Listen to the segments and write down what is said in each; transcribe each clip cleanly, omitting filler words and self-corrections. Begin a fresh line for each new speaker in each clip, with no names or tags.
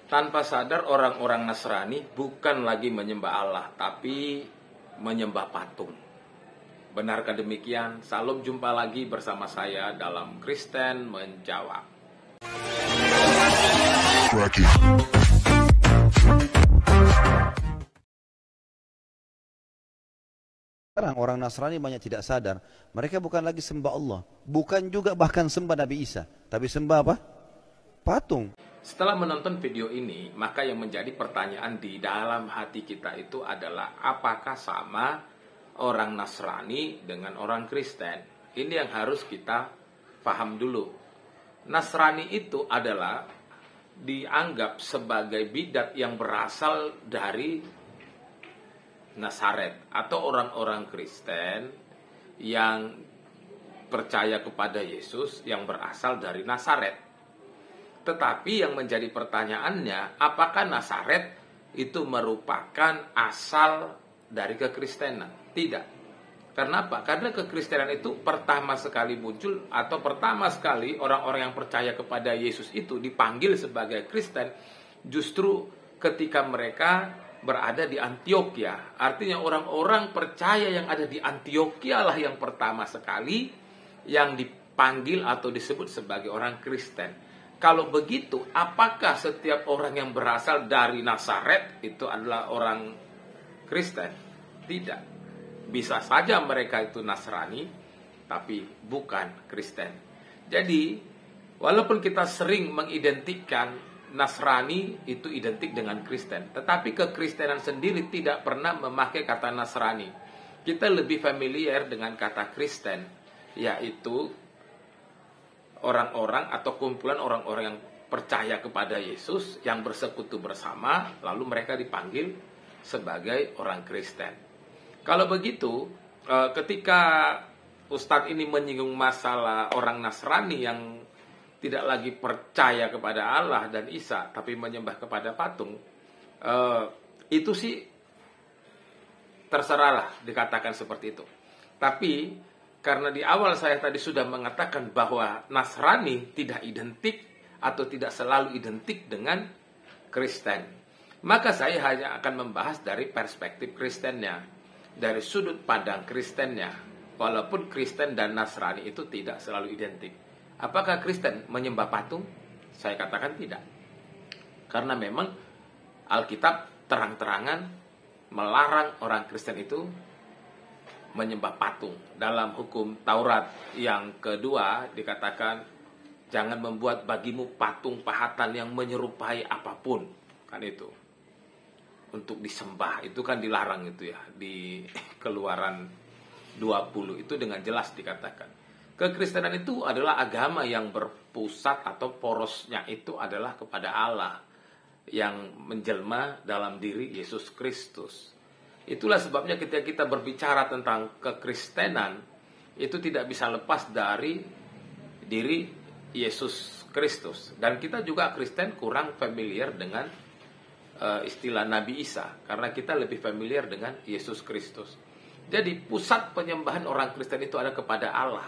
Tanpa sadar orang-orang Nasrani bukan lagi menyembah Allah, tapi menyembah patung. Benarkah demikian? Salam, jumpa lagi bersama saya dalam Kristen Menjawab.
Sekarang orang Nasrani banyak tidak sadar, mereka bukan lagi sembah Allah, bukan juga bahkan sembah Nabi Isa, tapi sembah apa? Patung.
Setelah menonton video ini, maka yang menjadi pertanyaan di dalam hati kita itu adalah apakah sama orang Nasrani dengan orang Kristen? Ini yang harus kita paham dulu. Nasrani itu adalah dianggap sebagai bidat yang berasal dari Nazaret, atau orang-orang Kristen yang percaya kepada Yesus yang berasal dari Nazaret. Tetapi yang menjadi pertanyaannya, apakah Nazaret itu merupakan asal dari kekristenan? Tidak. Kenapa? Karena kekristenan itu pertama sekali muncul, atau pertama sekali orang-orang yang percaya kepada Yesus itu dipanggil sebagai Kristen justru ketika mereka berada di Antioquia. Artinya orang-orang percaya yang ada di Antioquia lah yang pertama sekali yang dipanggil atau disebut sebagai orang Kristen. Kalau begitu, apakah setiap orang yang berasal dari Nazaret itu adalah orang Kristen? Tidak. Bisa saja mereka itu Nasrani, tapi bukan Kristen. Jadi, walaupun kita sering mengidentikan Nasrani itu identik dengan Kristen, tetapi kekristenan sendiri tidak pernah memakai kata Nasrani. Kita lebih familiar dengan kata Kristen, yaitu orang-orang atau kumpulan orang-orang yang percaya kepada Yesus yang bersekutu bersama, lalu mereka dipanggil sebagai orang Kristen. Kalau begitu, ketika Ustadz ini menyinggung masalah orang Nasrani yang tidak lagi percaya kepada Allah dan Isa, tapi menyembah kepada patung, itu sih terserahlah dikatakan seperti itu. Tapi karena di awal saya tadi sudah mengatakan bahwa Nasrani tidak identik atau tidak selalu identik dengan Kristen, maka saya hanya akan membahas dari perspektif Kristennya, dari sudut pandang Kristennya. Walaupun Kristen dan Nasrani itu tidak selalu identik. Apakah Kristen menyembah patung? Saya katakan tidak. Karena memang Alkitab terang-terangan melarang orang Kristen itu menyembah patung. Dalam hukum Taurat yang kedua dikatakan jangan membuat bagimu patung pahatan yang menyerupai apapun. Kan itu. Untuk disembah itu kan dilarang itu ya. Di Keluaran 20 itu dengan jelas dikatakan. Kekristenan itu adalah agama yang berpusat atau porosnya itu adalah kepada Allah yang menjelma dalam diri Yesus Kristus. Itulah sebabnya ketika kita berbicara tentang kekristenan, itu tidak bisa lepas dari diri Yesus Kristus. Dan kita juga Kristen kurang familiar dengan istilah Nabi Isa, karena kita lebih familiar dengan Yesus Kristus. Jadi pusat penyembahan orang Kristen itu ada kepada Allah.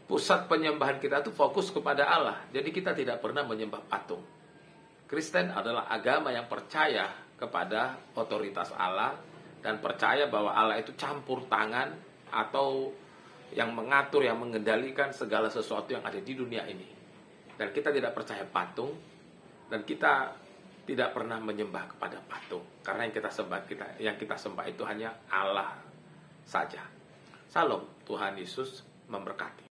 Pusat penyembahan kita itu fokus kepada Allah. Jadi kita tidak pernah menyembah patung. Kristen adalah agama yang percaya kepada otoritas Allah dan percaya bahwa Allah itu campur tangan atau yang mengatur, yang mengendalikan segala sesuatu yang ada di dunia ini. Dan kita tidak percaya patung, dan kita tidak pernah menyembah kepada patung, karena yang kita sembah itu hanya Allah saja. Salam, Tuhan Yesus memberkati.